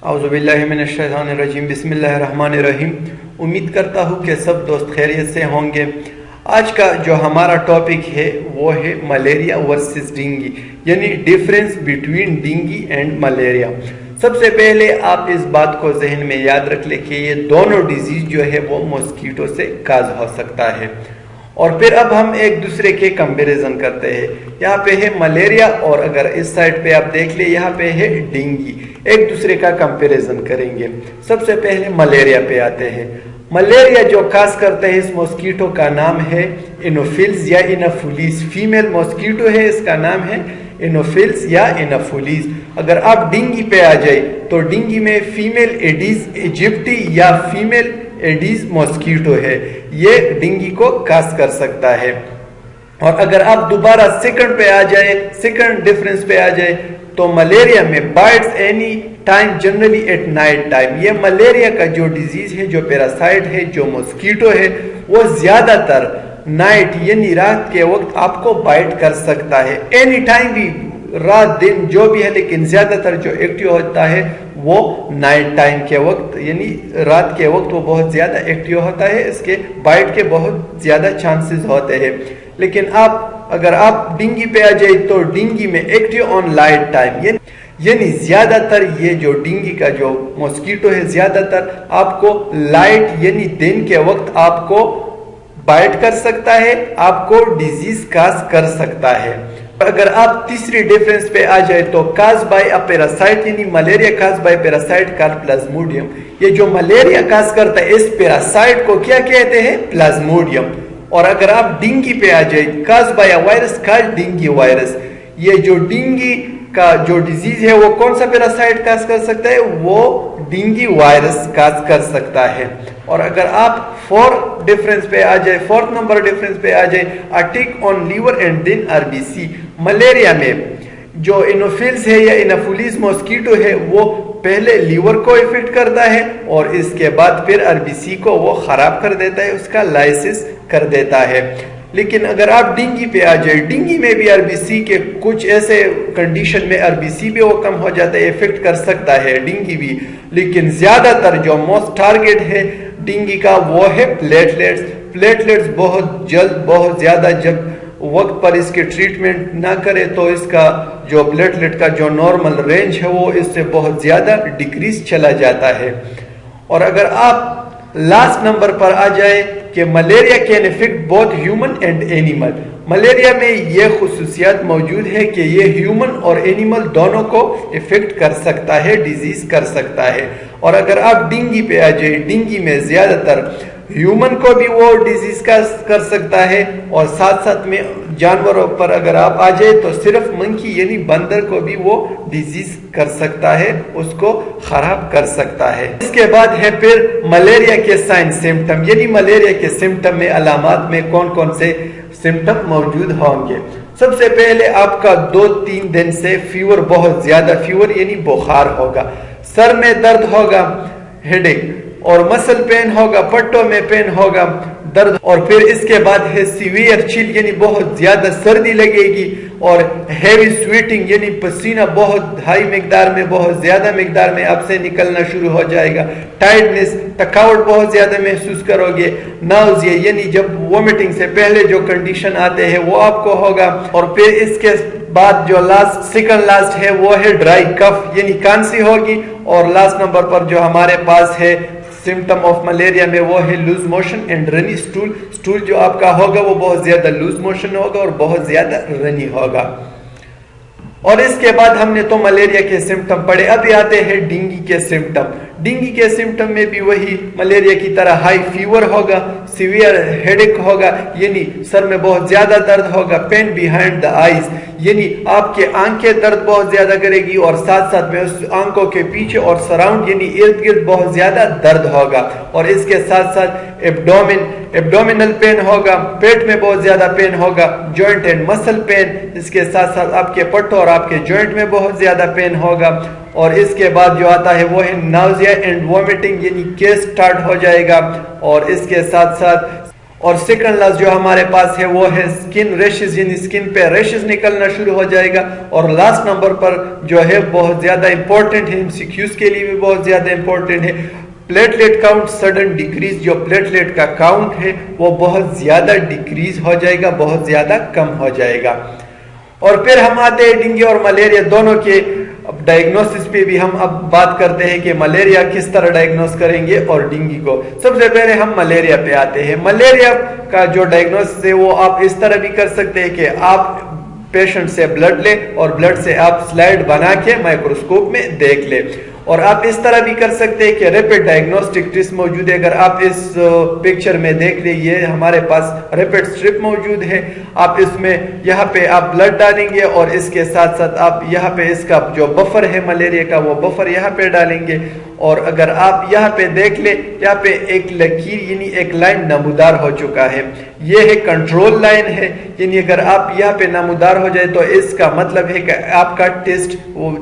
اعوذ باللہ من الشیطان الرجیم، بسم اللہ الرحمن الرحیم۔ امید کرتا ہوں کہ سب دوست خیریت سے ہوں گے۔ آج کا جو ہمارا ٹاپک ہے وہ ہے ملیریا ورسز ڈینگی، یعنی difference between dengue and malaria. سب سے پہلے آپ اس بات کو ذہن میں یاد رکھ لیں کہ یہ دونوں ڈیزیز جو ہے وہ ماسکیٹو سے کاز ہو سکتا ہے۔ اور پھر اب ہم ایک دوسرے کے کمپیریزن کرتے ہیں۔ یہاں پہ ہے ملیریا اور اگر اس سائڈ پہ آپ دیکھ لیں یہاں پہ ہے ڈینگی، ایک دوسرے کا کمپیریزن کریں گے۔ سب سے پہلے ملیریا پہ آتے ہیں۔ ملیریا جو کاز کرتے ہیں اس ماسکیٹو کا نام ہے انوفیلز یا انوفیلیز، فیمیل ماسکیٹو ہے، اس کا نام ہے انوفیلز یا انوفیلیز۔ اگر آپ ڈینگی پہ آ جائیں تو ڈینگی میں فیمیل ایڈیز ایجپٹی یا فیمیل ایڈیز ماسکیٹو ہے، یہ ڈینگی کو کاز کر سکتا ہے۔ اور اگر آپ دوبارہ سیکنڈ پہ آ جائیں، سیکنڈ ڈیفرنس پہ آ جائیں تو ملیریا میں bites any time generally at night time, یہ ملیریا کا جو ڈیزیز ہے، جو پیراسائٹ ہے، جو ماسکیٹو ہے، وہ زیادہ تر نائٹ یعنی رات کے وقت آپ کو بائٹ کر سکتا ہے۔ اینی ٹائم بھی، رات دن جو بھی ہے، لیکن زیادہ تر جو ایکٹیو ہوتا ہے وہ نائٹ ٹائم کے وقت یعنی رات کے وقت وہ بہت زیادہ ایکٹیو ہوتا ہے، اس کے بائٹ کے بہت زیادہ چانسز ہوتے ہیں۔ لیکن اگر آپ ڈینگی پہ آ جائیں تو ڈینگی میں ایکٹیو آن لائٹ ٹائم، یعنی زیادہ تر یہ جو ڈینگی کا جو ماسکیٹو ہے زیادہ تر آپ کو لائٹ یعنی دن کے وقت آپ کو بائٹ کر سکتا ہے، آپ کو ڈیزیز کاز کر سکتا ہے۔ اگر آپ تیسری ڈیفرنس پہ آ جائے تو کاز بائی اے پیراسائٹ، یعنی malaria cause by parasite call plasmodium, یہ جو ملیریا کاز کرتا ہے اس پیراسائٹ کو کیا کہتے ہیں؟ پلازموڈیم۔ اور اگر آپ ڈینگی پہ آ جائے، cause by a virus call dengue virus, یہ جو ڈینگی کا جو ڈیزیز ہے وہ کون سا پیراسائٹ کاز کر سکتا ہے؟ وہ ڈینگی وائرس کاز کر سکتا ہے۔ اور اگر آپ فورتھ ڈیفرنس پہ آ جائے، فورتھ نمبر ڈیفرنس پہ آ جائے، attack on liver and then R B C, malaria میں جو انوفیلز ہے یا انوفیلیز ماسکیٹو ہے وہ پہلے لیور کو افیکٹ کرتا ہے اور اس کے بعد پھر آر بی سی کو وہ خراب کر دیتا ہے، اس کا لائسس کر دیتا ہے۔ لیکن اگر آپ ڈینگی پہ آ جائے، ڈینگی میں بھی آر بی سی کے کچھ ایسے کنڈیشن میں آر بی سی بھی وہ کم ہو جاتا ہے، افیکٹ کر سکتا ہے ڈینگی بھی، لیکن زیادہ تر جو موسٹ ٹارگیٹ ہے ڈینگی کا وہ ہے پلیٹلیٹس۔ پلیٹلیٹس بہت جلد، بہت زیادہ جب وقت پر اس کے ٹریٹمنٹ نہ کرے تو اس کا جو پلیٹلیٹ کا جو نارمل رینج ہے وہ اس سے بہت زیادہ ڈیکریز چلا جاتا ہے۔ اور اگر آپ لاسٹ نمبر پر آ جائے کہ malaria can affect both human and animal, malaria میں یہ خصوصیات موجود ہے کہ یہ ہیومن اور اینیمل دونوں کو افیکٹ کر سکتا ہے، ڈیزیز کر سکتا ہے۔ اور اگر آپ ڈینگی پہ آ جائے، ڈینگی میں زیادہ تر ہیومن کو بھی وہ ڈیزیز کر سکتا ہے اور ساتھ ساتھ میں جانوروں پر اگر آپ آ جائے تو صرف منکی یعنی بندر کو بھی وہ ڈیزیز کر سکتا ہے، اس کو خراب کر سکتا ہے۔ اس کے بعد ہے پھر ملیریا کے سائن سمپٹم، یعنی ملیریا کے سمپٹم میں، علامات میں کون کون سے سمپٹم موجود ہوں گے۔ سب سے پہلے آپ کا 2-3 دن سے فیور، بہت زیادہ فیور یعنی بخار ہوگا، سر میں درد ہوگا، ہیڈ ایک، اور مسل پین ہوگا، پٹوں میں پین ہوگا، درد، اور پھر اس کے بعد ہے سیویئر چل یعنی بہت زیادہ سردی لگے گی، اور ہیوی سویٹنگ یعنی پسینہ بہت ہائی مقدار میں، بہت زیادہ مقدار میں آپ سے نکلنا شروع ہو جائے گا، ٹائٹنس، تھکاوٹ بہت زیادہ محسوس کرو گے، ناؤزیا یعنی جب وومٹنگ سے پہلے جو کنڈیشن آتے ہیں وہ آپ کو ہوگا، اور پھر اس کے بعد جو سیکنڈ لاسٹ ہے وہ ہے ڈرائی کف یعنی کھانسی ہوگی، اور لاسٹ نمبر پر جو ہمارے پاس ہے سمپٹم آف ملیریا میں وہ ہے loose motion and runny stool, stool جو آپ کا ہوگا وہ بہت زیادہ لوز موشن ہوگا اور بہت زیادہ رنی ہوگا۔ اور اس کے بعد ہم نے تو ملیریا کے سمپٹم پڑھے، ابھی آتے ہیں ڈینگی کے سمپٹم۔ ڈینگی کے سمپٹم میں بھی وہی ملیریا کی طرح ہائی فیور ہوگا، سیویئر ہیڈ ایک ہوگا یعنی سر میں بہت زیادہ درد ہوگا، پین بیہائنڈ دا آئیز یعنی آپ کے آنکھیں درد بہت زیادہ کرے گی، اور ساتھ ساتھ میں اس آنکھوں کے پیچھے اور سراؤنڈ یعنی ارد گرد بہت زیادہ درد ہوگا، اور اس کے ساتھ ساتھ ایبڈومینل پین ہوگا، پیٹ میں بہت زیادہ پین ہوگا، جوائنٹ اینڈ مسل پین، اس کے ساتھ ساتھ آپ کے پٹوں اور آپ کے جوائنٹ میں بہت زیادہ پین ہوگا، اور اس کے بعد جو آتا ہے وہ ہے ناؤزیا اینڈ وومٹنگ یعنی کیس سٹارٹ ہو جائے گا، اور اس کے ساتھ ساتھ اور سیکنڈ لاسٹ جو ہمارے پاس ہے وہ ہے سکن ریشز، یعنی سکن پہ ریشز نکلنا شروع ہو جائے گا. اور لاسٹ نمبر پر جو ہے بہت زیادہ امپورٹنٹ ہے، MCQs کے لیے بھی بہت زیادہ امپورٹنٹ ہے، پلیٹلیٹ کاؤنٹ سڈن ڈیکریز. جو پلیٹلیٹ کا کاؤنٹ ہے وہ بہت زیادہ ڈیکریز ہو جائے گا، بہت زیادہ کم ہو جائے گا. اور پھر ہم آتے ہیں ڈینگی اور ملیریا دونوں کے ڈائگنوسس پہ بھی ہم اب بات کرتے ہیں کہ ملیریا کس طرح ڈائگنوس کریں گے اور ڈینگی کو. سب سے پہلے ہم ملیریا پہ آتے ہیں. ملیریا کا جو ڈائگنوسس ہے وہ آپ اس طرح بھی کر سکتے ہیں کہ آپ پیشنٹ سے بلڈ لے اور بلڈ سے آپ سلائڈ بنا کے مائکروسکوپ میں دیکھ لے. اور آپ اس طرح بھی کر سکتے ہیں کہ ریپڈ ڈائگنوسٹک ٹیسٹ موجود ہے. اگر آپ اس پکچر میں دیکھ لیں، یہ ہمارے پاس ریپڈ سٹرپ موجود ہے. آپ اس میں یہاں پہ آپ بلڈ ڈالیں گے اور اس کے ساتھ ساتھ آپ یہاں پہ اس کا جو بفر ہے ملیریا کا وہ بفر یہاں پہ ڈالیں گے. اور اگر آپ یہاں پہ دیکھ لیں، یہاں پہ ایک لکیر یعنی ایک لائن نمودار ہو چکا ہے، یہ ہے کنٹرول لائن ہے. یعنی اگر آپ یہاں پہ نمودار ہو جائے تو اس کا مطلب ہے کہ آپ کا ٹیسٹ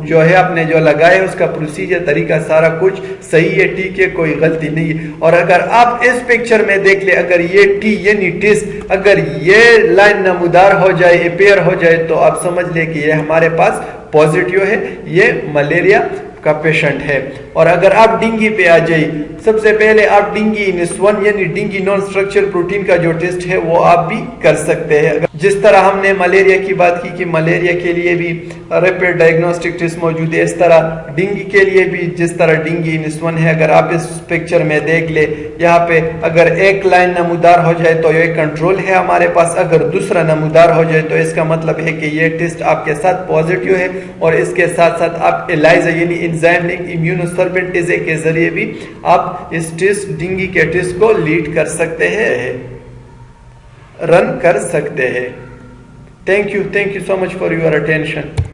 جو ہے آپ نے جو لگایا ہے اس کا پروسیجر طریقہ سارا کچھ صحیح ہے، ٹھیک ہے، کوئی غلطی نہیں ہے. اور اگر آپ اس پکچر میں دیکھ لیں، اگر یہ ٹی یعنی ٹیسٹ اگر یہ لائن نمودار ہو جائے، اپیئر ہو جائے، تو آپ سمجھ لیں کہ یہ ہمارے پاس پازیٹیو ہے، یہ ملیریا کا پیشنٹ ہے. اور اگر آپ ڈینگی پہ آ جائیں، سب سے پہلے آپ ڈینگی NS1 یعنی ڈینگی نان اسٹرکچر پروٹین کا جو ٹیسٹ ہے وہ آپ بھی کر سکتے ہیں. جس طرح ہم نے ملیریا کی بات کی کہ ملیریا کے لیے بھی ریپڈ ڈائگنوسٹک ٹیسٹ موجود ہے، اس طرح ڈینگی کے لیے بھی جس طرح ڈینگی NS1 ہے. اگر آپ اس پکچر میں دیکھ لیں، یہاں پہ اگر ایک لائن نمودار ہو جائے تو یہ کنٹرول ہے ہمارے پاس، اگر دوسرا نمودار ہو جائے تو اس کا مطلب ہے کہ یہ ٹیسٹ آپ کے ساتھ پازیٹیو ہے. اور اس کے ساتھ ساتھ آپ ELISA یعنی انزائم لنک امیونوسربنٹیز کے ذریعے بھی آپ اس ٹیسٹ ڈینگی کے ٹیسٹ کو لیڈ کر سکتے ہیں، رن کر سکتے ہیں. Thank you so much for your attention.